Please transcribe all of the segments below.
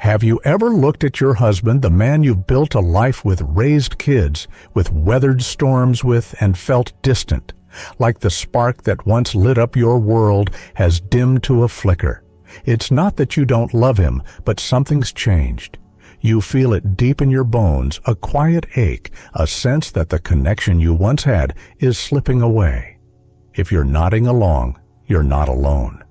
Have you ever looked at your husband, the man you've built a life with, raised kids with, weathered storms with, and felt distant, like the spark that once lit up your world has dimmed to a flicker? It's not that you don't love him, but something's changed. You feel it deep in your bones, a quiet ache, a sense that the connection you once had is slipping away. If you're nodding along, you're not alone.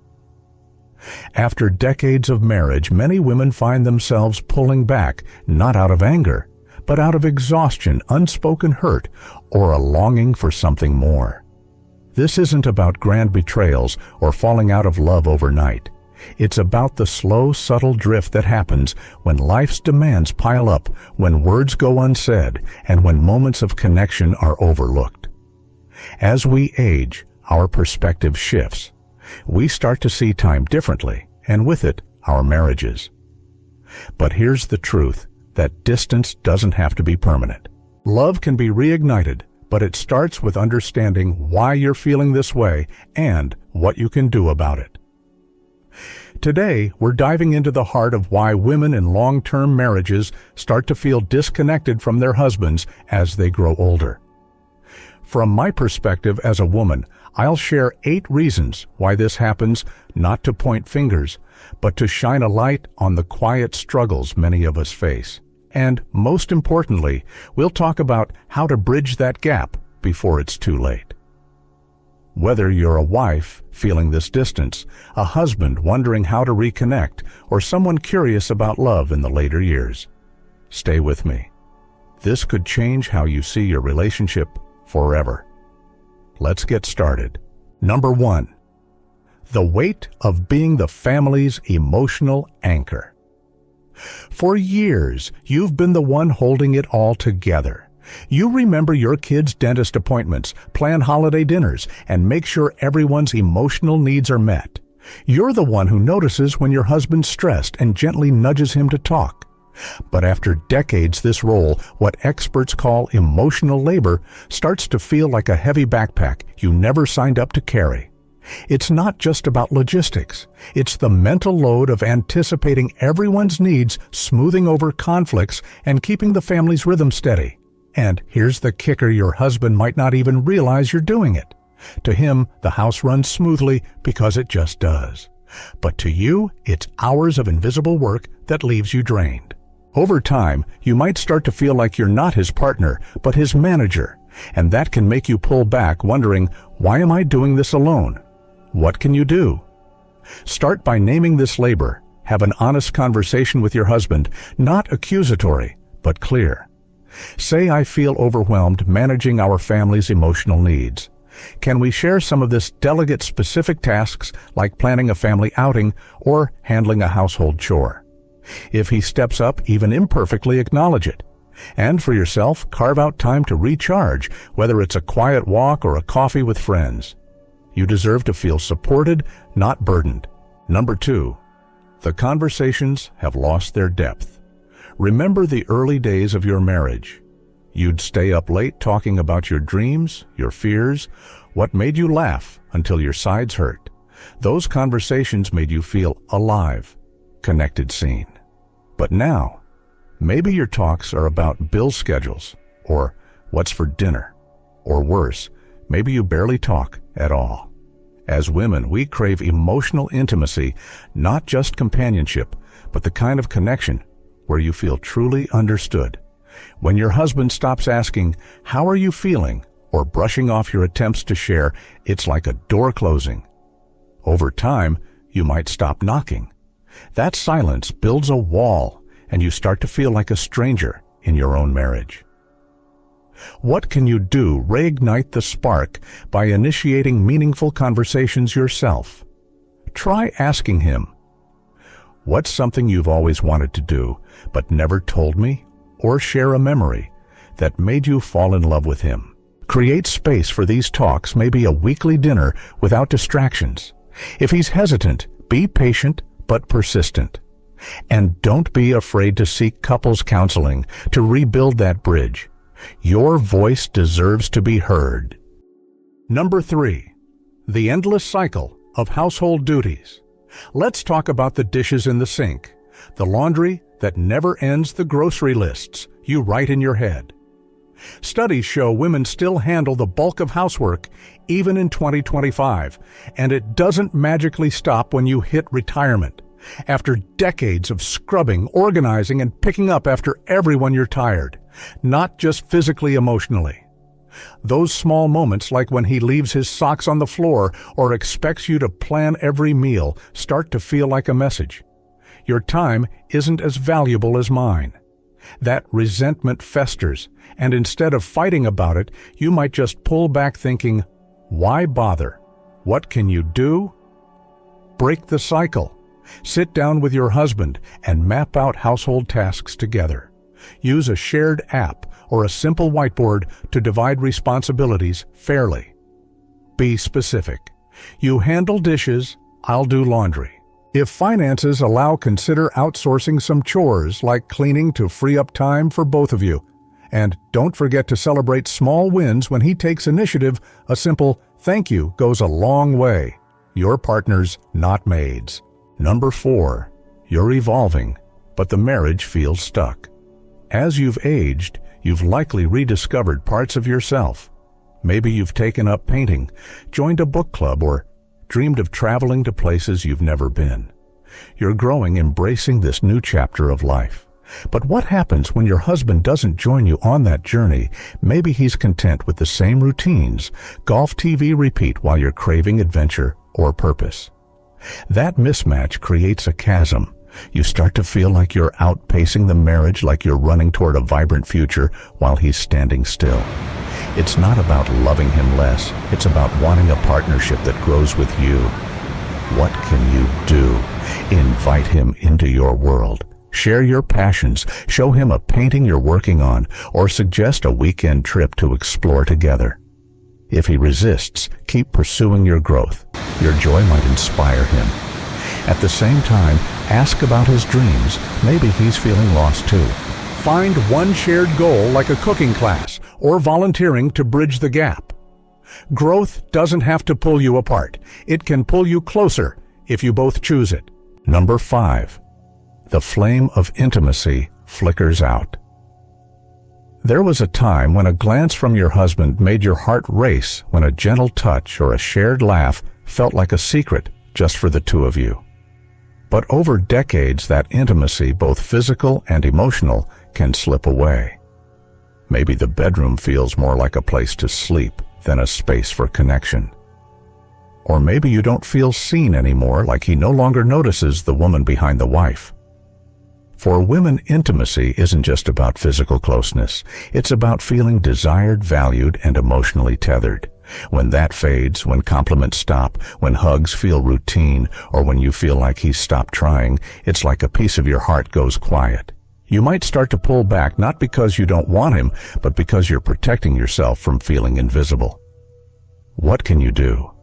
After decades of marriage, many women find themselves pulling back, not out of anger, but out of exhaustion, unspoken hurt, or a longing for something more. This isn't about grand betrayals or falling out of love overnight. It's about the slow, subtle drift that happens when life's demands pile up, when words go unsaid, and when moments of connection are overlooked. As we age, our perspective shifts. We start to see time differently, and with it, our marriages. But here's the truth, that distance doesn't have to be permanent. Love can be reignited, but it starts with understanding why you're feeling this way and what you can do about it. Today, we're diving into the heart of why women in long-term marriages start to feel disconnected from their husbands as they grow older. From my perspective as a woman, I'll share 8 reasons why this happens, not to point fingers, but to shine a light on the quiet struggles many of us face. And most importantly, we'll talk about how to bridge that gap before it's too late. Whether you're a wife feeling this distance, a husband wondering how to reconnect, or someone curious about love in the later years, stay with me. This could change how you see your relationship forever. Let's get started. Number 1. The weight of being the family's emotional anchor. For years, you've been the one holding it all together. You remember your kids' dentist appointments, plan holiday dinners, and make sure everyone's emotional needs are met. You're the one who notices when your husband's stressed and gently nudges him to talk. But after decades, this role, what experts call emotional labor, starts to feel like a heavy backpack you never signed up to carry. It's not just about logistics. It's the mental load of anticipating everyone's needs, smoothing over conflicts, and keeping the family's rhythm steady. And here's the kicker: your husband might not even realize you're doing it. To him, the house runs smoothly because it just does. But to you, it's hours of invisible work that leaves you drained. Over time, you might start to feel like you're not his partner, but his manager, and that can make you pull back, wondering, why am I doing this alone? What can you do? Start by naming this labor. Have an honest conversation with your husband, not accusatory, but clear. Say, I feel overwhelmed managing our family's emotional needs. Can we share some of this delegate specific tasks like planning a family outing or handling a household chore? If he steps up, even imperfectly, acknowledge it. And for yourself, carve out time to recharge, whether it's a quiet walk or a coffee with friends. You deserve to feel supported, not burdened. Number 2, the conversations have lost their depth. Remember the early days of your marriage. You'd stay up late talking about your dreams, your fears, what made you laugh until your sides hurt. Those conversations made you feel alive, connected, seen. But now, maybe your talks are about bill schedules, or what's for dinner, or worse, maybe you barely talk at all. As women, we crave emotional intimacy, not just companionship, but the kind of connection where you feel truly understood. When your husband stops asking, "How are you feeling?" or brushing off your attempts to share, it's like a door closing. Over time, you might stop knocking. That silence builds a wall, and you start to feel like a stranger in your own marriage. What can you do? Reignite the spark by initiating meaningful conversations yourself. Try asking him, "What's something you've always wanted to do, but never told me?" Or share a memory that made you fall in love with him. Create space for these talks, maybe a weekly dinner without distractions. If he's hesitant, be patient but persistent. And don't be afraid to seek couples counseling to rebuild that bridge. Your voice deserves to be heard. Number 3, the endless cycle of household duties. Let's talk about the dishes in the sink, The laundry that never ends, the grocery lists you write in your head. Studies show women still handle the bulk of housework even in 2025, and it doesn't magically stop when you hit retirement. After decades of scrubbing, organizing, and picking up after everyone, you're tired, not just physically, emotionally. Those small moments, like when he leaves his socks on the floor or expects you to plan every meal, start to feel like a message. Your time isn't as valuable as mine. That resentment festers, and instead of fighting about it, you might just pull back thinking, why bother? What can you do? Break the cycle. Sit down with your husband and map out household tasks together. Use a shared app or a simple whiteboard to divide responsibilities fairly. Be specific. You handle dishes, I'll do laundry. If finances allow, consider outsourcing some chores like cleaning to free up time for both of you. And don't forget to celebrate small wins when he takes initiative. A simple thank you goes a long way. Your partners, not maids. Number 4, you're evolving, but the marriage feels stuck. As you've aged, you've likely rediscovered parts of yourself. Maybe you've taken up painting, joined a book club, or dreamed of traveling to places you've never been. You're growing, embracing this new chapter of life. But what happens when your husband doesn't join you on that journey? Maybe he's content with the same routines, golf, TV repeat, while you're craving adventure or purpose. That mismatch creates a chasm. You start to feel like you're outpacing the marriage, like you're running toward a vibrant future while he's standing still. It's not about loving him less. It's about wanting a partnership that grows with you. What can you do? Invite him into your world. Share your passions. Show him a painting you're working on, or suggest a weekend trip to explore together. If he resists, keep pursuing your growth. Your joy might inspire him. At the same time, ask about his dreams. Maybe he's feeling lost too. Find one shared goal, like a cooking class or volunteering, to bridge the gap. Growth doesn't have to pull you apart. It can pull you closer if you both choose it. Number 5, the flame of intimacy flickers out. There was a time when a glance from your husband made your heart race, when a gentle touch or a shared laugh felt like a secret just for the two of you. But over decades, that intimacy, both physical and emotional, can slip away. Maybe the bedroom feels more like a place to sleep than a space for connection. Or maybe you don't feel seen anymore, like he no longer notices the woman behind the wife. For women, intimacy isn't just about physical closeness. It's about feeling desired, valued, and emotionally tethered. When that fades, when compliments stop, when hugs feel routine, or when you feel like he's stopped trying, it's like a piece of your heart goes quiet. You might start to pull back, not because you don't want him, but because you're protecting yourself from feeling invisible. What can you do?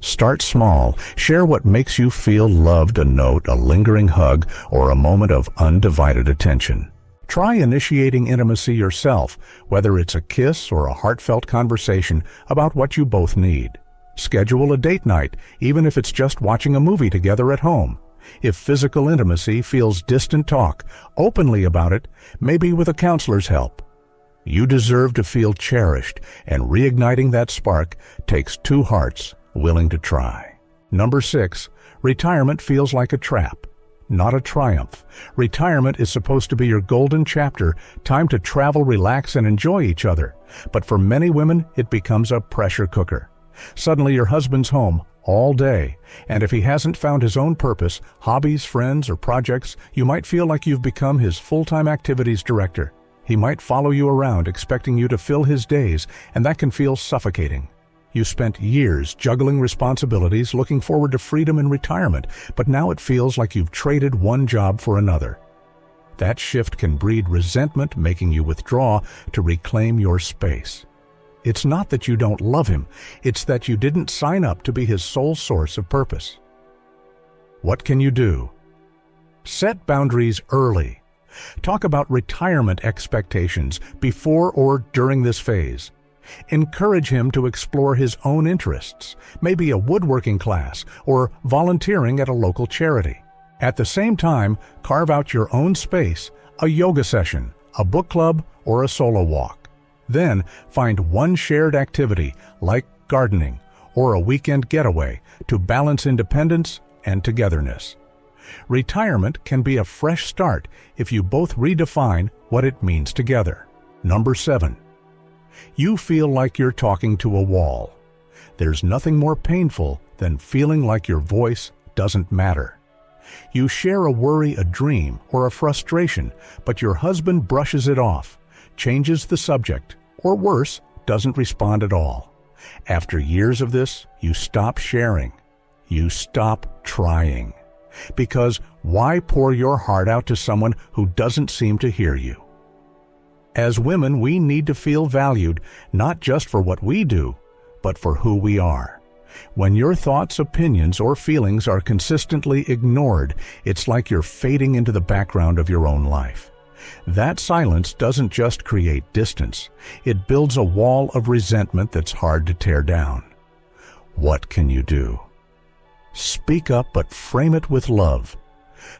Start small. Share what makes you feel loved, a note, a lingering hug, or a moment of undivided attention. Try initiating intimacy yourself, whether it's a kiss or a heartfelt conversation about what you both need. Schedule a date night, even if it's just watching a movie together at home. If physical intimacy feels distant, talk openly about it, maybe with a counselor's help. You deserve to feel cherished, and reigniting that spark takes two hearts willing to try. Number 6, retirement feels like a trap, not a triumph. Retirement is supposed to be your golden chapter, time to travel, relax, and enjoy each other. But for many women, it becomes a pressure cooker. Suddenly your husband's home all day, and if he hasn't found his own purpose, hobbies, friends, or projects, you might feel like you've become his full-time activities director. He might follow you around, expecting you to fill his days, and that can feel suffocating. You spent years juggling responsibilities, looking forward to freedom and retirement, but now it feels like you've traded one job for another. That shift can breed resentment, making you withdraw to reclaim your space. It's not that you don't love him, it's that you didn't sign up to be his sole source of purpose. What can you do? Set boundaries early. Talk about retirement expectations before or during this phase. Encourage him to explore his own interests, maybe a woodworking class or volunteering at a local charity. At the same time, carve out your own space, a yoga session, a book club, or a solo walk. Then find one shared activity like gardening or a weekend getaway to balance independence and togetherness. Retirement can be a fresh start if you both redefine what it means together. Number 7. You feel like you're talking to a wall. There's nothing more painful than feeling like your voice doesn't matter. You share a worry, a dream, or a frustration, but your husband brushes it off, changes the subject, or worse, doesn't respond at all. After years of this, you stop sharing. You stop trying. Because why pour your heart out to someone who doesn't seem to hear you? As women, we need to feel valued, not just for what we do, but for who we are. When your thoughts, opinions, or feelings are consistently ignored, it's like you're fading into the background of your own life. That silence doesn't just create distance, it builds a wall of resentment that's hard to tear down. What can you do? Speak up, but frame it with love.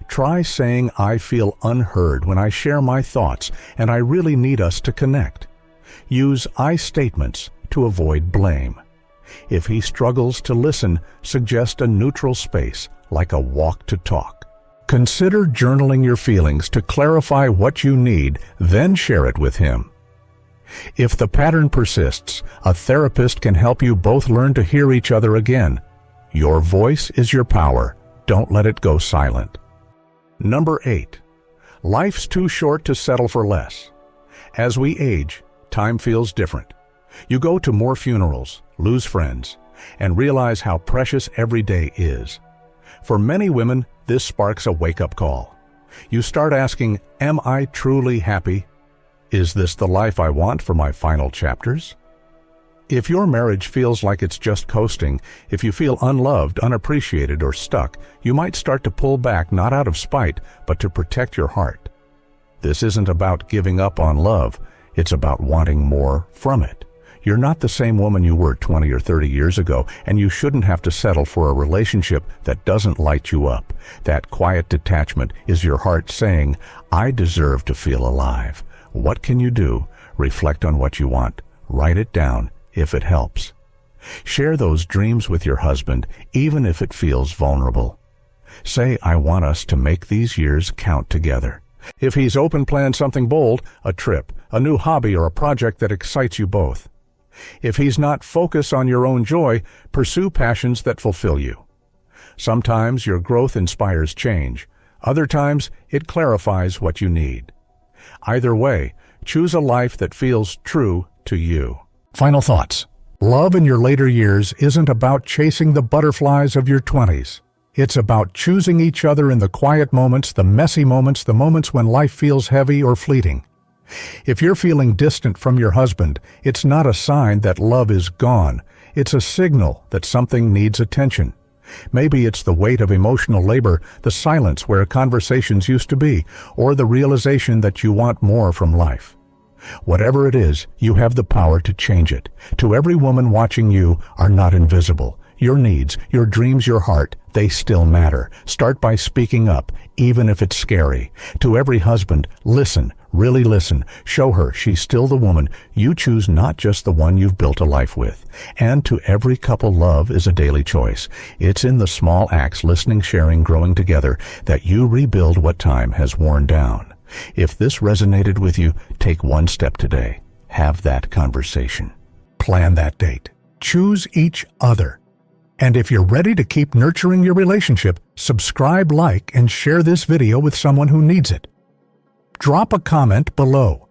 Try saying, "I feel unheard when I share my thoughts, and I really need us to connect." Use I statements to avoid blame. If he struggles to listen, suggest a neutral space, like a walk to talk. Consider journaling your feelings to clarify what you need, then share it with him. If the pattern persists, a therapist can help you both learn to hear each other again. Your voice is your power. Don't let it go silent. Number 8. Life's too short to settle for less. As we age, time feels different. You go to more funerals, lose friends, and realize how precious every day is. For many women, this sparks a wake-up call. You start asking, am I truly happy? Is this the life I want for my final chapters? If your marriage feels like it's just coasting, if you feel unloved, unappreciated, or stuck, you might start to pull back not out of spite, but to protect your heart. This isn't about giving up on love, it's about wanting more from it. You're not the same woman you were 20 or 30 years ago, and you shouldn't have to settle for a relationship that doesn't light you up. That quiet detachment is your heart saying, I deserve to feel alive. What can you do? Reflect on what you want. Write it down if it helps. Share those dreams with your husband, even if it feels vulnerable. Say, I want us to make these years count together. If he's open, plan something bold, a trip, a new hobby, or a project that excites you both. If he's not, focus on your own joy, pursue passions that fulfill you. Sometimes your growth inspires change. Other times, it clarifies what you need. Either way, choose a life that feels true to you. Final thoughts. Love in your later years isn't about chasing the butterflies of your 20s. It's about choosing each other in the quiet moments, the messy moments, the moments when life feels heavy or fleeting. If you're feeling distant from your husband, it's not a sign that love is gone. It's a signal that something needs attention. Maybe it's the weight of emotional labor, the silence where conversations used to be, or the realization that you want more from life. Whatever it is, you have the power to change it. To every woman watching, you are not invisible. Your needs, your dreams, your heart, they still matter. Start by speaking up, even if it's scary. To every husband, listen, really listen. Show her she's still the woman. You choose, not just the one you've built a life with. And to every couple, love is a daily choice. It's in the small acts, listening, sharing, growing together, that you rebuild what time has worn down. If this resonated with you, take one step today. Have that conversation. Plan that date. Choose each other. And if you're ready to keep nurturing your relationship, subscribe, like, and share this video with someone who needs it. Drop a comment below.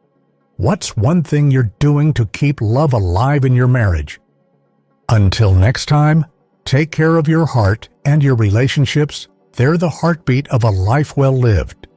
What's one thing you're doing to keep love alive in your marriage? Until next time, take care of your heart and your relationships. They're the heartbeat of a life well lived.